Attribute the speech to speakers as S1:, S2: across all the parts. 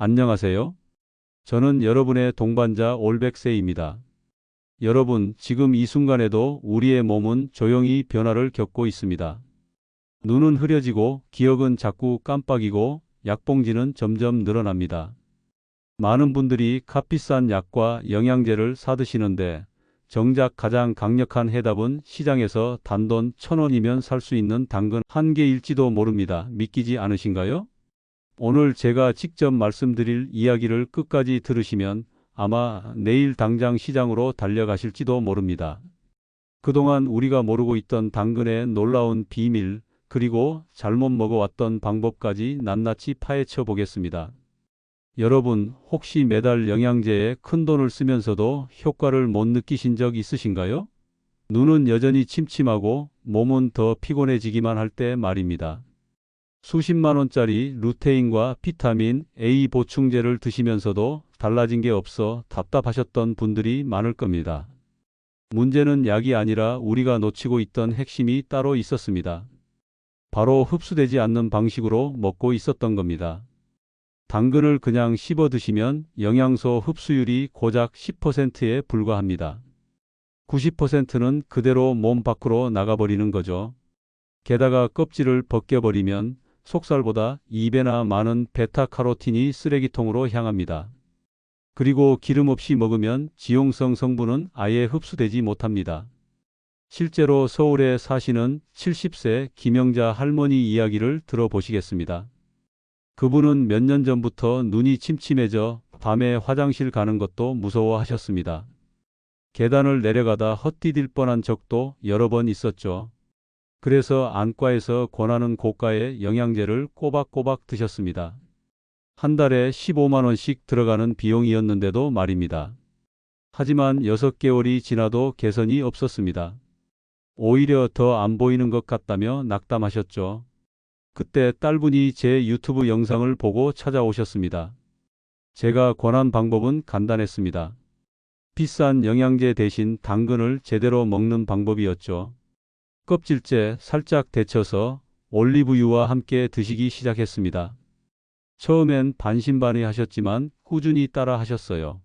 S1: 안녕하세요. 저는 여러분의 동반자 올백세입니다. 여러분, 지금 이 순간에도 우리의 몸은 조용히 변화를 겪고 있습니다. 눈은 흐려지고 기억은 자꾸 깜빡이고 약봉지는 점점 늘어납니다. 많은 분들이 값비싼 약과 영양제를 사드시는데 정작 가장 강력한 해답은 시장에서 단돈 1,000원이면 살 수 있는 당근 한 개일지도 모릅니다. 믿기지 않으신가요? 오늘 제가 직접 말씀드릴 이야기를 끝까지 들으시면 아마 내일 당장 시장으로 달려가실지도 모릅니다. 그동안 우리가 모르고 있던 당근의 놀라운 비밀, 그리고 잘못 먹어왔던 방법까지 낱낱이 파헤쳐 보겠습니다. 여러분, 혹시 매달 영양제에 큰돈을 쓰면서도 효과를 못 느끼신 적 있으신가요? 눈은 여전히 침침하고 몸은 더 피곤해지기만 할 때 말입니다. 수십만 원짜리 루테인과 비타민 A 보충제를 드시면서도 달라진 게 없어 답답하셨던 분들이 많을 겁니다. 문제는 약이 아니라 우리가 놓치고 있던 핵심이 따로 있었습니다. 바로 흡수되지 않는 방식으로 먹고 있었던 겁니다. 당근을 그냥 씹어 드시면 영양소 흡수율이 고작 10%에 불과합니다. 90%는 그대로 몸 밖으로 나가버리는 거죠. 게다가 껍질을 벗겨버리면 속살보다 2배나 많은 베타카로틴이 쓰레기통으로 향합니다. 그리고 기름 없이 먹으면 지용성 성분은 아예 흡수되지 못합니다. 실제로 서울에 사시는 70세 김영자 할머니 이야기를 들어보시겠습니다. 그분은 몇 년 전부터 눈이 침침해져 밤에 화장실 가는 것도 무서워하셨습니다. 계단을 내려가다 헛디딜 뻔한 적도 여러 번 있었죠. 그래서 안과에서 권하는 고가의 영양제를 꼬박꼬박 드셨습니다. 한 달에 15만 원씩 들어가는 비용이었는데도 말입니다. 하지만 6개월이 지나도 개선이 없었습니다. 오히려 더 안 보이는 것 같다며 낙담하셨죠. 그때 딸분이 제 유튜브 영상을 보고 찾아오셨습니다. 제가 권한 방법은 간단했습니다. 비싼 영양제 대신 당근을 제대로 먹는 방법이었죠. 껍질째 살짝 데쳐서 올리브유와 함께 드시기 시작했습니다. 처음엔 반신반의하셨지만 꾸준히 따라 하셨어요.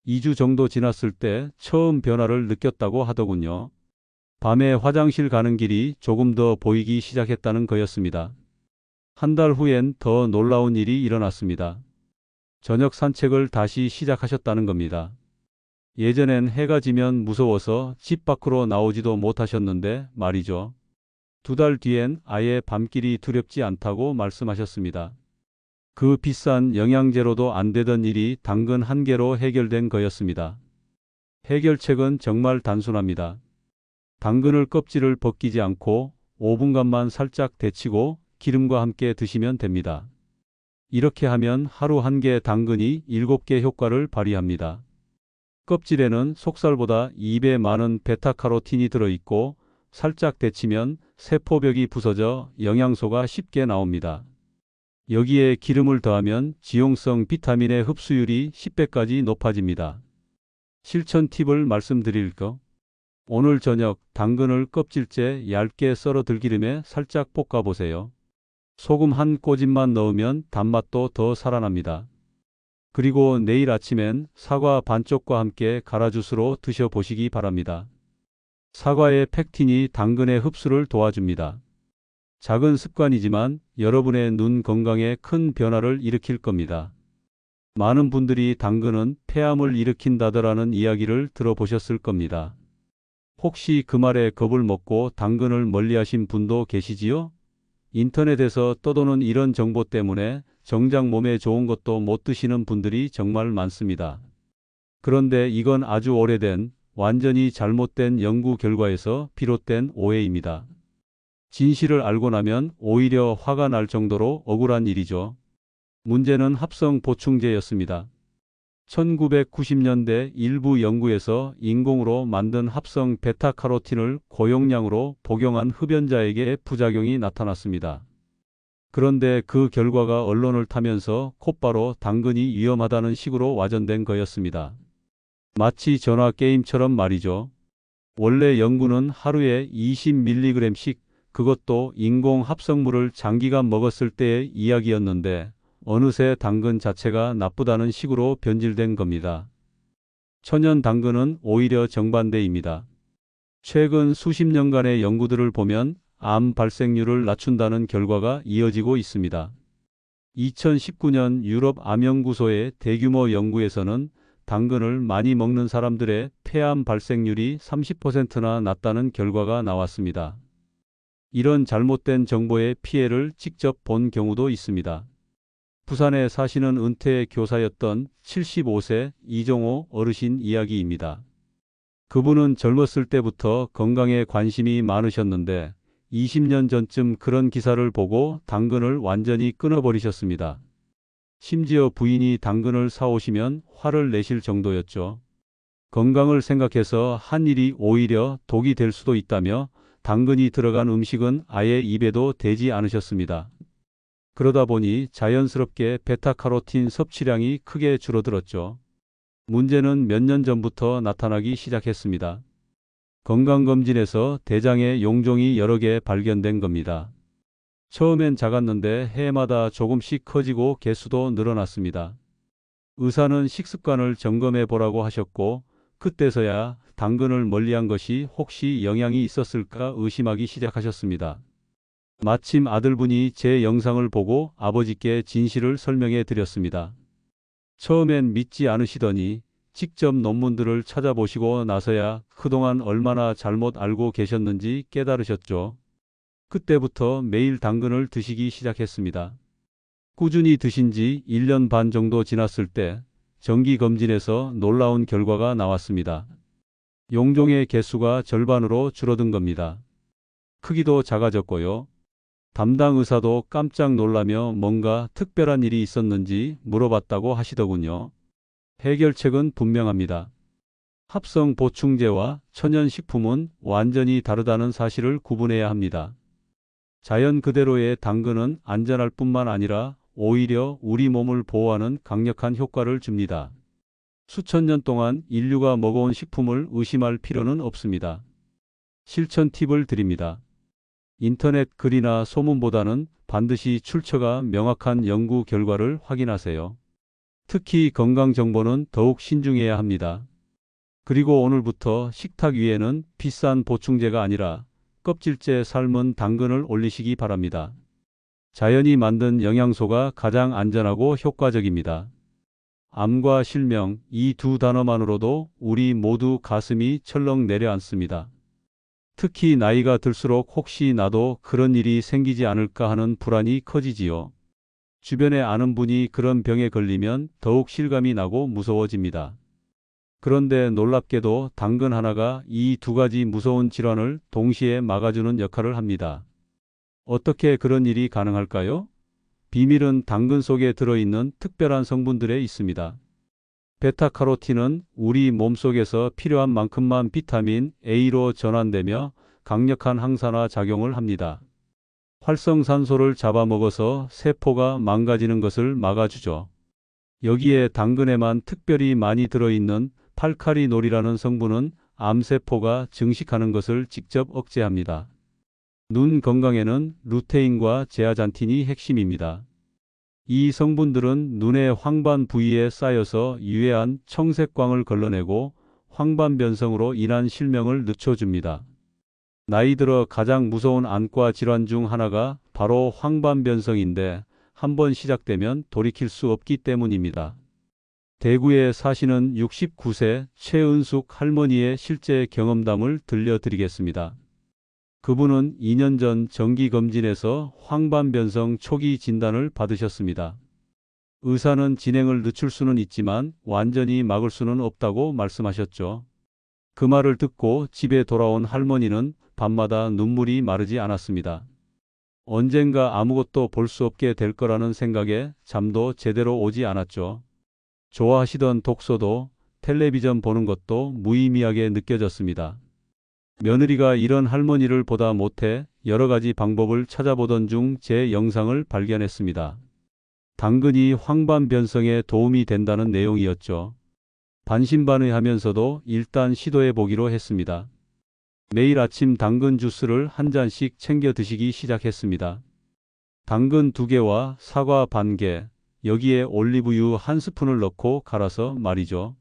S1: 2주 정도 지났을 때 처음 변화를 느꼈다고 하더군요. 밤에 화장실 가는 길이 조금 더 보이기 시작했다는 거였습니다. 한 달 후엔 더 놀라운 일이 일어났습니다. 저녁 산책을 다시 시작하셨다는 겁니다. 예전엔 해가 지면 무서워서 집 밖으로 나오지도 못하셨는데 말이죠. 2달 뒤엔 아예 밤길이 두렵지 않다고 말씀하셨습니다. 그 비싼 영양제로도 안 되던 일이 당근 한 개로 해결된 거였습니다. 해결책은 정말 단순합니다. 당근을 껍질을 벗기지 않고 5분간만 살짝 데치고 기름과 함께 드시면 됩니다. 이렇게 하면 하루 한 개 당근이 7개 효과를 발휘합니다. 껍질에는 속살보다 2배 많은 베타카로틴이 들어있고 살짝 데치면 세포벽이 부서져 영양소가 쉽게 나옵니다. 여기에 기름을 더하면 지용성 비타민의 흡수율이 10배까지 높아집니다. 실천 팁을 말씀드릴까? 오늘 저녁 당근을 껍질째 얇게 썰어 들기름에 살짝 볶아보세요. 소금 한 꼬집만 넣으면 단맛도 더 살아납니다. 그리고 내일 아침엔 사과 반쪽과 함께 가라주스로 드셔보시기 바랍니다. 사과의 펙틴이 당근의 흡수를 도와줍니다. 작은 습관이지만 여러분의 눈 건강에 큰 변화를 일으킬 겁니다. 많은 분들이 당근은 폐암을 일으킨다더라는 이야기를 들어보셨을 겁니다. 혹시 그 말에 겁을 먹고 당근을 멀리하신 분도 계시지요? 인터넷에서 떠도는 이런 정보 때문에 정작 몸에 좋은 것도 못 드시는 분들이 정말 많습니다. 그런데 이건 아주 오래된, 완전히 잘못된 연구 결과에서 비롯된 오해입니다. 진실을 알고 나면 오히려 화가 날 정도로 억울한 일이죠. 문제는 합성 보충제였습니다. 1990년대 일부 연구에서 인공으로 만든 합성 베타카로틴을 고용량으로 복용한 흡연자에게 부작용이 나타났습니다. 그런데 그 결과가 언론을 타면서 곧바로 당근이 위험하다는 식으로 와전된 거였습니다. 마치 전화 게임처럼 말이죠. 원래 연구는 하루에 20mg씩, 그것도 인공 합성물을 장기간 먹었을 때의 이야기였는데 어느새 당근 자체가 나쁘다는 식으로 변질된 겁니다. 천연 당근은 오히려 정반대입니다. 최근 수십 년간의 연구들을 보면 암 발생률을 낮춘다는 결과가 이어지고 있습니다. 2019년 유럽 암연구소의 대규모 연구에서는 당근을 많이 먹는 사람들의 폐암 발생률이 30%나 낮다는 결과가 나왔습니다. 이런 잘못된 정보의 피해를 직접 본 경우도 있습니다. 부산에 사시는 은퇴 교사였던 75세 이종호 어르신 이야기입니다. 그분은 젊었을 때부터 건강에 관심이 많으셨는데 20년 전쯤 그런 기사를 보고 당근을 완전히 끊어버리셨습니다. 심지어 부인이 당근을 사오시면 화를 내실 정도였죠. 건강을 생각해서 한 일이 오히려 독이 될 수도 있다며 당근이 들어간 음식은 아예 입에도 대지 않으셨습니다. 그러다 보니 자연스럽게 베타카로틴 섭취량이 크게 줄어들었죠. 문제는 몇 년 전부터 나타나기 시작했습니다. 건강검진에서 대장에 용종이 여러 개 발견된 겁니다. 처음엔 작았는데 해마다 조금씩 커지고 개수도 늘어났습니다. 의사는 식습관을 점검해 보라고 하셨고 그때서야 당근을 멀리한 것이 혹시 영향이 있었을까 의심하기 시작하셨습니다. 마침 아들분이 제 영상을 보고 아버지께 진실을 설명해 드렸습니다. 처음엔 믿지 않으시더니 직접 논문들을 찾아보시고 나서야 그동안 얼마나 잘못 알고 계셨는지 깨달으셨죠. 그때부터 매일 당근을 드시기 시작했습니다. 꾸준히 드신 지 1년 반 정도 지났을 때 정기검진에서 놀라운 결과가 나왔습니다. 용종의 개수가 절반으로 줄어든 겁니다. 크기도 작아졌고요. 담당 의사도 깜짝 놀라며 뭔가 특별한 일이 있었는지 물어봤다고 하시더군요. 해결책은 분명합니다. 합성 보충제와 천연식품은 완전히 다르다는 사실을 구분해야 합니다. 자연 그대로의 당근은 안전할 뿐만 아니라 오히려 우리 몸을 보호하는 강력한 효과를 줍니다. 수천 년 동안 인류가 먹어온 식품을 의심할 필요는 없습니다. 실천 팁을 드립니다. 인터넷 글이나 소문보다는 반드시 출처가 명확한 연구 결과를 확인하세요. 특히 건강 정보는 더욱 신중해야 합니다. 그리고 오늘부터 식탁 위에는 비싼 보충제가 아니라 껍질째 삶은 당근을 올리시기 바랍니다. 자연이 만든 영양소가 가장 안전하고 효과적입니다. 암과 실명, 이 두 단어만으로도 우리 모두 가슴이 철렁 내려앉습니다. 특히 나이가 들수록 혹시 나도 그런 일이 생기지 않을까 하는 불안이 커지지요. 주변에 아는 분이 그런 병에 걸리면 더욱 실감이 나고 무서워집니다. 그런데 놀랍게도 당근 하나가 이 두 가지 무서운 질환을 동시에 막아주는 역할을 합니다. 어떻게 그런 일이 가능할까요? 비밀은 당근 속에 들어있는 특별한 성분들에 있습니다. 베타카로틴은 우리 몸속에서 필요한 만큼만 비타민 A로 전환되며 강력한 항산화 작용을 합니다. 활성산소를 잡아먹어서 세포가 망가지는 것을 막아주죠. 여기에 당근에만 특별히 많이 들어있는 팔카리놀이라는 성분은 암세포가 증식하는 것을 직접 억제합니다. 눈 건강에는 루테인과 제아잔틴이 핵심입니다. 이 성분들은 눈의 황반 부위에 쌓여서 유해한 청색광을 걸러내고 황반 변성으로 인한 실명을 늦춰줍니다. 나이 들어 가장 무서운 안과 질환 중 하나가 바로 황반 변성인데 한번 시작되면 돌이킬 수 없기 때문입니다. 대구에 사시는 69세 최은숙 할머니의 실제 경험담을 들려드리겠습니다. 그분은 2년 전 정기검진에서 황반변성 초기 진단을 받으셨습니다. 의사는 진행을 늦출 수는 있지만 완전히 막을 수는 없다고 말씀하셨죠. 그 말을 듣고 집에 돌아온 할머니는 밤마다 눈물이 마르지 않았습니다. 언젠가 아무것도 볼 수 없게 될 거라는 생각에 잠도 제대로 오지 않았죠. 좋아하시던 독서도 텔레비전 보는 것도 무의미하게 느껴졌습니다. 며느리가 이런 할머니를 보다 못해 여러 가지 방법을 찾아보던 중 제 영상을 발견했습니다. 당근이 황반 변성에 도움이 된다는 내용이었죠. 반신반의하면서도 일단 시도해 보기로 했습니다. 매일 아침 당근 주스를 한 잔씩 챙겨 드시기 시작했습니다. 당근 2개와 사과 반 개, 여기에 올리브유 한 스푼을 넣고 갈아서 말이죠.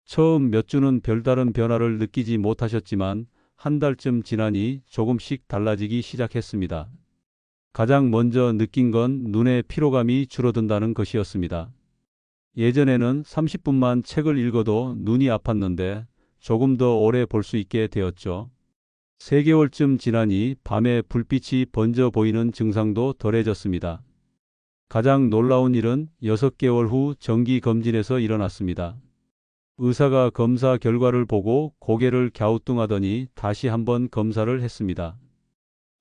S1: 처음 몇 주는 별다른 변화를 느끼지 못하셨지만 한 달쯤 지나니 조금씩 달라지기 시작했습니다. 가장 먼저 느낀 건 눈의 피로감이 줄어든다는 것이었습니다. 예전에는 30분만 책을 읽어도 눈이 아팠는데 조금 더 오래 볼 수 있게 되었죠. 3개월쯤 지나니 밤에 불빛이 번져 보이는 증상도 덜해졌습니다. 가장 놀라운 일은 6개월 후 정기검진에서 일어났습니다. 의사가 검사 결과를 보고 고개를 갸우뚱하더니 다시 한번 검사를 했습니다.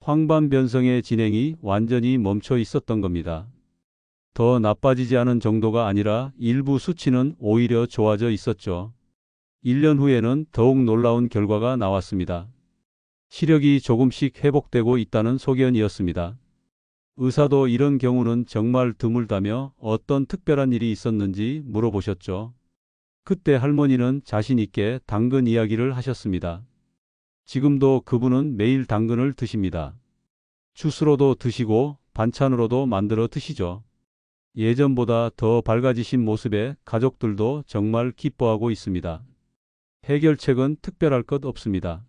S1: 황반변성의 진행이 완전히 멈춰 있었던 겁니다. 더 나빠지지 않은 정도가 아니라 일부 수치는 오히려 좋아져 있었죠. 1년 후에는 더욱 놀라운 결과가 나왔습니다. 시력이 조금씩 회복되고 있다는 소견이었습니다. 의사도 이런 경우는 정말 드물다며 어떤 특별한 일이 있었는지 물어보셨죠. 그때 할머니는 자신 있게 당근 이야기를 하셨습니다. 지금도 그분은 매일 당근을 드십니다. 주스로도 드시고 반찬으로도 만들어 드시죠. 예전보다 더 밝아지신 모습에 가족들도 정말 기뻐하고 있습니다. 해결책은 특별할 것 없습니다.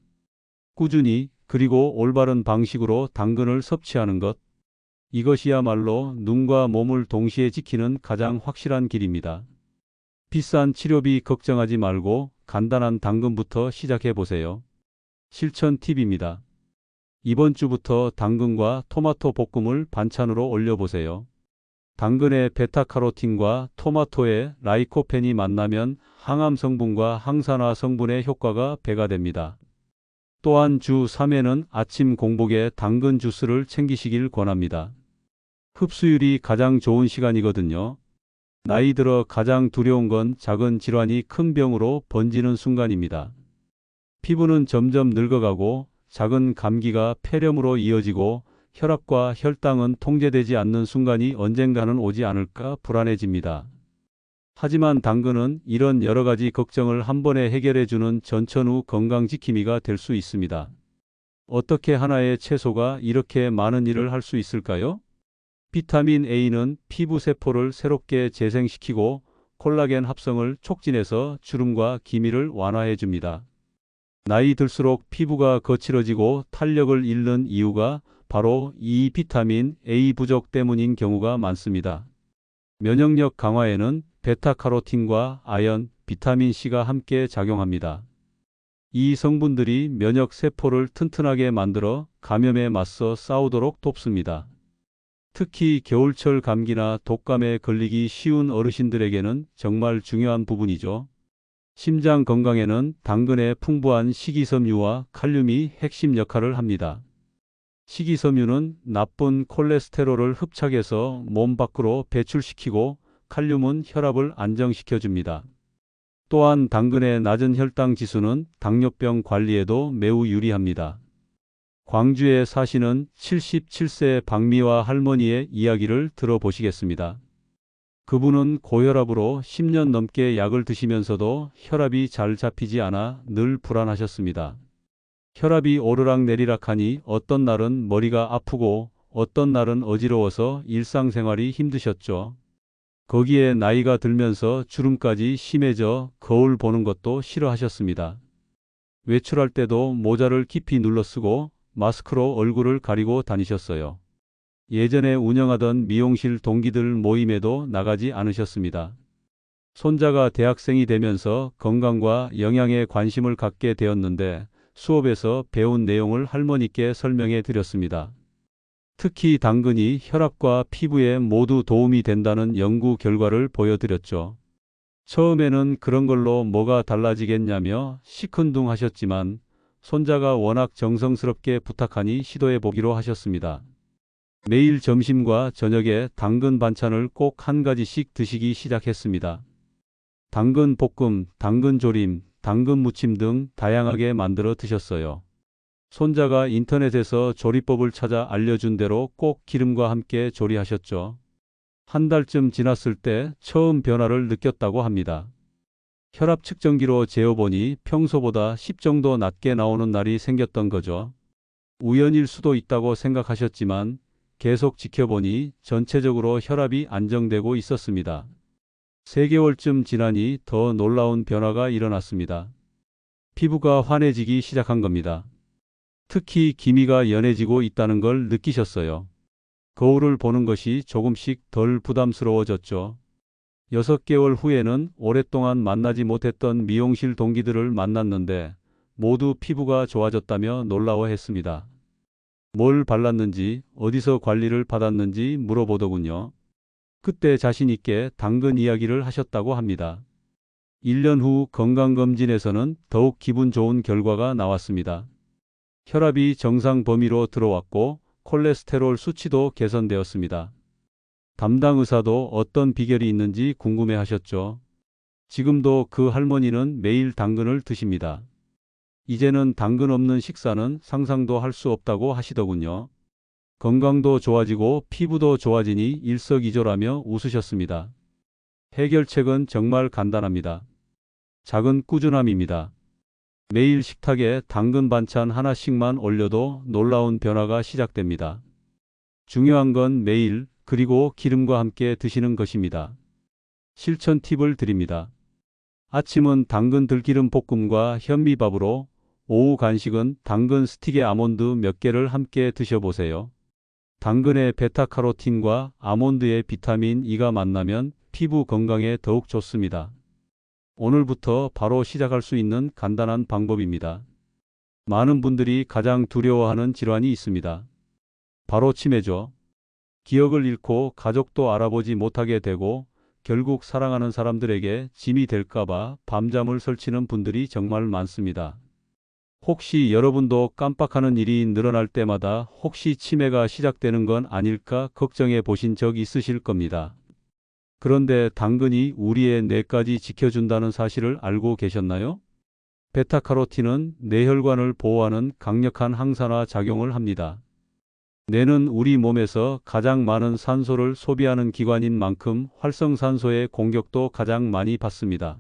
S1: 꾸준히 그리고 올바른 방식으로 당근을 섭취하는 것. 이것이야말로 눈과 몸을 동시에 지키는 가장 확실한 길입니다. 비싼 치료비 걱정하지 말고 간단한 당근부터 시작해 보세요. 실천 팁입니다. 이번 주부터 당근과 토마토 볶음을 반찬으로 올려보세요. 당근의 베타카로틴과 토마토의 라이코펜이 만나면 항암 성분과 항산화 성분의 효과가 배가 됩니다. 또한 주 3회는 아침 공복에 당근 주스를 챙기시길 권합니다. 흡수율이 가장 좋은 시간이거든요. 나이 들어 가장 두려운 건 작은 질환이 큰 병으로 번지는 순간입니다. 피부는 점점 늙어가고 작은 감기가 폐렴으로 이어지고 혈압과 혈당은 통제되지 않는 순간이 언젠가는 오지 않을까 불안해집니다. 하지만 당근은 이런 여러 가지 걱정을 한 번에 해결해주는 전천후 건강지킴이가 될 수 있습니다. 어떻게 하나의 채소가 이렇게 많은 일을 할 수 있을까요? 비타민 A는 피부 세포를 새롭게 재생시키고 콜라겐 합성을 촉진해서 주름과 기미를 완화해 줍니다. 나이 들수록 피부가 거칠어지고 탄력을 잃는 이유가 바로 이 비타민 A 부족 때문인 경우가 많습니다. 면역력 강화에는 베타카로틴과 아연, 비타민 C가 함께 작용합니다. 이 성분들이 면역 세포를 튼튼하게 만들어 감염에 맞서 싸우도록 돕습니다. 특히 겨울철 감기나 독감에 걸리기 쉬운 어르신들에게는 정말 중요한 부분이죠. 심장 건강에는 당근의 풍부한 식이섬유와 칼륨이 핵심 역할을 합니다. 식이섬유는 나쁜 콜레스테롤을 흡착해서 몸 밖으로 배출시키고 칼륨은 혈압을 안정시켜줍니다. 또한 당근의 낮은 혈당 지수는 당뇨병 관리에도 매우 유리합니다. 광주에 사시는 77세 박미화 할머니의 이야기를 들어보시겠습니다. 그분은 고혈압으로 10년 넘게 약을 드시면서도 혈압이 잘 잡히지 않아 늘 불안하셨습니다. 혈압이 오르락내리락하니 어떤 날은 머리가 아프고 어떤 날은 어지러워서 일상생활이 힘드셨죠. 거기에 나이가 들면서 주름까지 심해져 거울 보는 것도 싫어하셨습니다. 외출할 때도 모자를 깊이 눌러 쓰고 마스크로 얼굴을 가리고 다니셨어요. 예전에 운영하던 미용실 동기들 모임에도 나가지 않으셨습니다. 손자가 대학생이 되면서 건강과 영양에 관심을 갖게 되었는데 수업에서 배운 내용을 할머니께 설명해 드렸습니다. 특히 당근이 혈압과 피부에 모두 도움이 된다는 연구 결과를 보여드렸죠. 처음에는 그런 걸로 뭐가 달라지겠냐며 시큰둥 하셨지만 손자가 워낙 정성스럽게 부탁하니 시도해 보기로 하셨습니다. 매일 점심과 저녁에 당근 반찬을 꼭 한 가지씩 드시기 시작했습니다. 당근 볶음, 당근 조림, 당근 무침 등 다양하게 만들어 드셨어요. 손자가 인터넷에서 조리법을 찾아 알려준 대로 꼭 기름과 함께 조리하셨죠. 한 달쯤 지났을 때 처음 변화를 느꼈다고 합니다. 혈압 측정기로 재어보니 평소보다 10 정도 낮게 나오는 날이 생겼던 거죠. 우연일 수도 있다고 생각하셨지만 계속 지켜보니 전체적으로 혈압이 안정되고 있었습니다. 3개월쯤 지나니 더 놀라운 변화가 일어났습니다. 피부가 환해지기 시작한 겁니다. 특히 기미가 연해지고 있다는 걸 느끼셨어요. 거울을 보는 것이 조금씩 덜 부담스러워졌죠. 6개월 후에는 오랫동안 만나지 못했던 미용실 동기들을 만났는데 모두 피부가 좋아졌다며 놀라워했습니다. 뭘 발랐는지, 어디서 관리를 받았는지 물어보더군요. 그때 자신 있게 당근 이야기를 하셨다고 합니다. 1년 후 건강검진에서는 더욱 기분 좋은 결과가 나왔습니다. 혈압이 정상 범위로 들어왔고 콜레스테롤 수치도 개선되었습니다. 담당 의사도 어떤 비결이 있는지 궁금해 하셨죠. 지금도 그 할머니는 매일 당근을 드십니다. 이제는 당근 없는 식사는 상상도 할 수 없다고 하시더군요. 건강도 좋아지고 피부도 좋아지니 일석이조라며 웃으셨습니다. 해결책은 정말 간단합니다. 작은 꾸준함입니다. 매일 식탁에 당근 반찬 하나씩만 올려도 놀라운 변화가 시작됩니다. 중요한 건 매일 그리고 기름과 함께 드시는 것입니다. 실천 팁을 드립니다. 아침은 당근 들기름 볶음과 현미밥으로, 오후 간식은 당근 스틱에 아몬드 몇 개를 함께 드셔보세요. 당근의 베타카로틴과 아몬드의 비타민 E가 만나면 피부 건강에 더욱 좋습니다. 오늘부터 바로 시작할 수 있는 간단한 방법입니다. 많은 분들이 가장 두려워하는 질환이 있습니다. 바로 치매죠. 기억을 잃고 가족도 알아보지 못하게 되고 결국 사랑하는 사람들에게 짐이 될까봐 밤잠을 설치는 분들이 정말 많습니다. 혹시 여러분도 깜빡하는 일이 늘어날 때마다 혹시 치매가 시작되는 건 아닐까 걱정해 보신 적 있으실 겁니다. 그런데 당근이 우리의 뇌까지 지켜준다는 사실을 알고 계셨나요? 베타카로틴은 뇌혈관을 보호하는 강력한 항산화 작용을 합니다. 뇌는 우리 몸에서 가장 많은 산소를 소비하는 기관인 만큼 활성산소의 공격도 가장 많이 받습니다.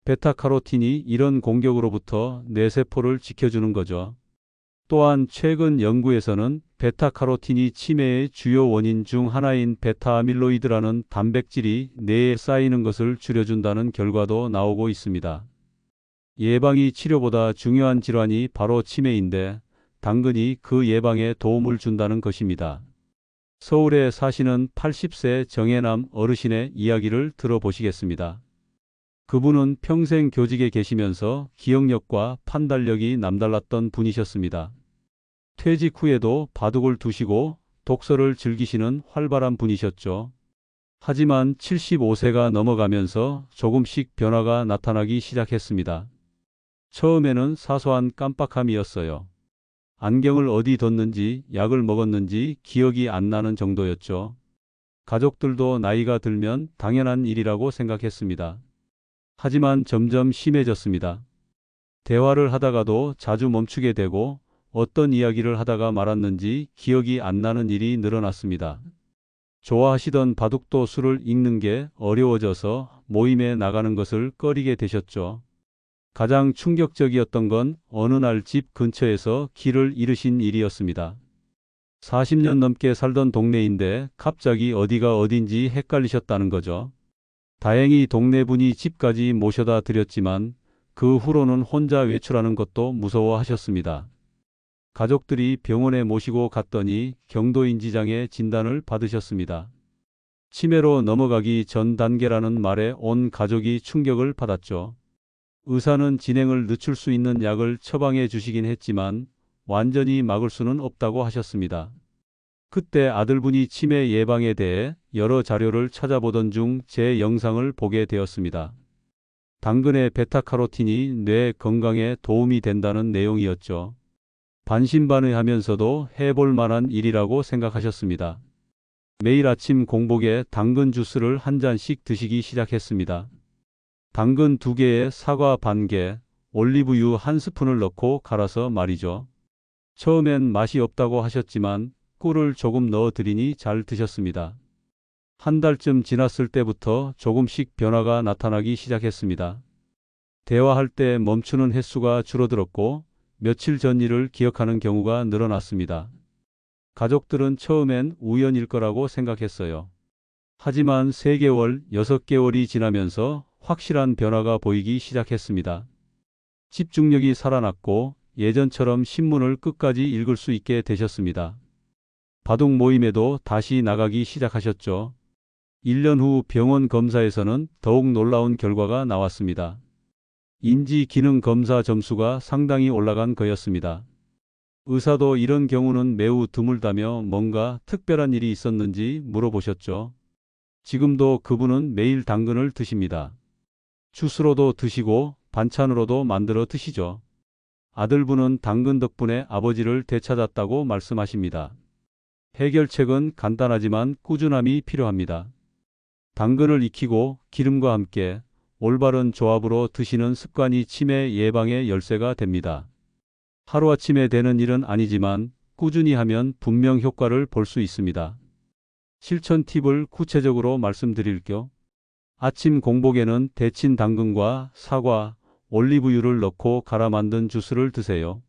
S1: 베타카로틴이 이런 공격으로부터 뇌세포를 지켜주는 거죠. 또한 최근 연구에서는 베타카로틴이 치매의 주요 원인 중 하나인 베타아밀로이드라는 단백질이 뇌에 쌓이는 것을 줄여준다는 결과도 나오고 있습니다. 예방이 치료보다 중요한 질환이 바로 치매인데 당근이 그 예방에 도움을 준다는 것입니다. 서울에 사시는 80세 정혜남 어르신의 이야기를 들어보시겠습니다. 그분은 평생 교직에 계시면서 기억력과 판단력이 남달랐던 분이셨습니다. 퇴직 후에도 바둑을 두시고 독서를 즐기시는 활발한 분이셨죠. 하지만 75세가 넘어가면서 조금씩 변화가 나타나기 시작했습니다. 처음에는 사소한 깜빡함이었어요. 안경을 어디 뒀는지, 약을 먹었는지 기억이 안 나는 정도였죠. 가족들도 나이가 들면 당연한 일이라고 생각했습니다. 하지만 점점 심해졌습니다. 대화를 하다가도 자주 멈추게 되고 어떤 이야기를 하다가 말았는지 기억이 안 나는 일이 늘어났습니다. 좋아하시던 바둑도 수를 읽는 게 어려워져서 모임에 나가는 것을 꺼리게 되셨죠. 가장 충격적이었던 건 어느 날 집 근처에서 길을 잃으신 일이었습니다. 40년 넘게 살던 동네인데 갑자기 어디가 어딘지 헷갈리셨다는 거죠. 다행히 동네 분이 집까지 모셔다 드렸지만 그 후로는 혼자 외출하는 것도 무서워하셨습니다. 가족들이 병원에 모시고 갔더니 경도인지장애 진단을 받으셨습니다. 치매로 넘어가기 전 단계라는 말에 온 가족이 충격을 받았죠. 의사는 진행을 늦출 수 있는 약을 처방해 주시긴 했지만 완전히 막을 수는 없다고 하셨습니다. 그때 아들분이 치매 예방에 대해 여러 자료를 찾아보던 중 제 영상을 보게 되었습니다. 당근의 베타카로틴이 뇌 건강에 도움이 된다는 내용이었죠. 반신반의하면서도 해볼 만한 일이라고 생각하셨습니다. 매일 아침 공복에 당근 주스를 한 잔씩 드시기 시작했습니다. 당근 2개에 사과 반 개, 올리브유 1스푼을 넣고 갈아서 말이죠. 처음엔 맛이 없다고 하셨지만 꿀을 조금 넣어 드리니 잘 드셨습니다. 한 달쯤 지났을 때부터 조금씩 변화가 나타나기 시작했습니다. 대화할 때 멈추는 횟수가 줄어들었고 며칠 전 일을 기억하는 경우가 늘어났습니다. 가족들은 처음엔 우연일 거라고 생각했어요. 하지만 3개월, 6개월이 지나면서 확실한 변화가 보이기 시작했습니다. 집중력이 살아났고 예전처럼 신문을 끝까지 읽을 수 있게 되셨습니다. 바둑 모임에도 다시 나가기 시작하셨죠. 1년 후 병원 검사에서는 더욱 놀라운 결과가 나왔습니다. 인지 기능 검사 점수가 상당히 올라간 거였습니다. 의사도 이런 경우는 매우 드물다며 뭔가 특별한 일이 있었는지 물어보셨죠. 지금도 그분은 매일 당근을 드십니다. 주스로도 드시고 반찬으로도 만들어 드시죠. 아들분은 당근 덕분에 아버지를 되찾았다고 말씀하십니다. 해결책은 간단하지만 꾸준함이 필요합니다. 당근을 익히고 기름과 함께 올바른 조합으로 드시는 습관이 치매 예방의 열쇠가 됩니다. 하루아침에 되는 일은 아니지만 꾸준히 하면 분명 효과를 볼 수 있습니다. 실천 팁을 구체적으로 말씀드릴게요. 아침 공복에는 데친 당근과 사과, 올리브유를 넣고 갈아 만든 주스를 드세요.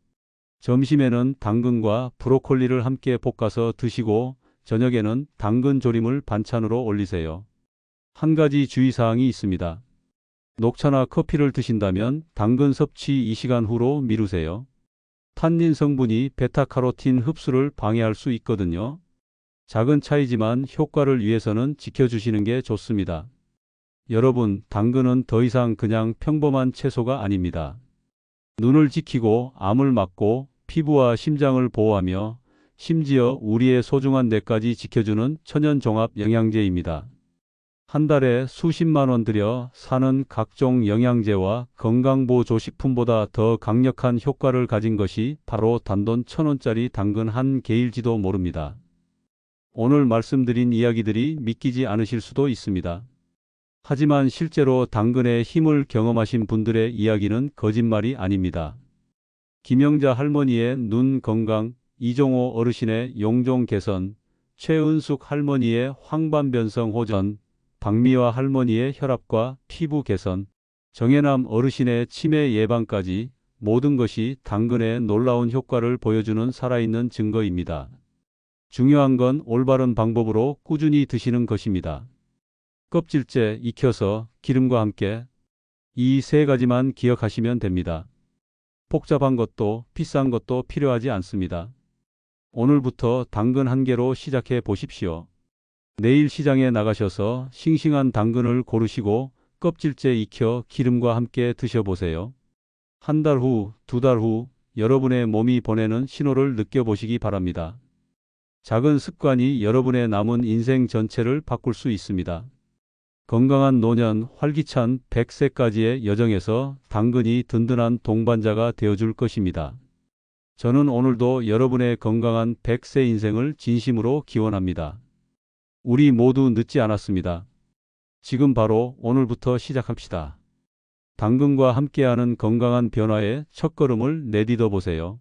S1: 점심에는 당근과 브로콜리를 함께 볶아서 드시고 저녁에는 당근 조림을 반찬으로 올리세요. 한 가지 주의사항이 있습니다. 녹차나 커피를 드신다면 당근 섭취 2시간 후로 미루세요. 탄닌 성분이 베타카로틴 흡수를 방해할 수 있거든요. 작은 차이지만 효과를 위해서는 지켜주시는 게 좋습니다. 여러분, 당근은 더 이상 그냥 평범한 채소가 아닙니다. 눈을 지키고 암을 막고 피부와 심장을 보호하며 심지어 우리의 소중한 뇌까지 지켜주는 천연 종합 영양제입니다. 한 달에 수십만 원 들여 사는 각종 영양제와 건강보조식품보다 더 강력한 효과를 가진 것이 바로 단돈 1,000원짜리 당근 한 개일지도 모릅니다. 오늘 말씀드린 이야기들이 믿기지 않으실 수도 있습니다. 하지만 실제로 당근의 힘을 경험하신 분들의 이야기는 거짓말이 아닙니다. 김영자 할머니의 눈 건강, 이종호 어르신의 용종 개선, 최은숙 할머니의 황반변성 호전, 박미화 할머니의 혈압과 피부 개선, 정혜남 어르신의 치매 예방까지 모든 것이 당근의 놀라운 효과를 보여주는 살아있는 증거입니다. 중요한 건 올바른 방법으로 꾸준히 드시는 것입니다. 껍질째 익혀서 기름과 함께 이 3가지만 기억하시면 됩니다. 복잡한 것도 비싼 것도 필요하지 않습니다. 오늘부터 당근 한 개로 시작해 보십시오. 내일 시장에 나가셔서 싱싱한 당근을 고르시고 껍질째 익혀 기름과 함께 드셔보세요. 한 달 후, 2달 후 여러분의 몸이 보내는 신호를 느껴보시기 바랍니다. 작은 습관이 여러분의 남은 인생 전체를 바꿀 수 있습니다. 건강한 노년, 활기찬 100세까지의 여정에서 당근이 든든한 동반자가 되어줄 것입니다. 저는 오늘도 여러분의 건강한 100세 인생을 진심으로 기원합니다. 우리 모두 늦지 않았습니다. 지금 바로 오늘부터 시작합시다. 당근과 함께하는 건강한 변화의 첫걸음을 내딛어 보세요.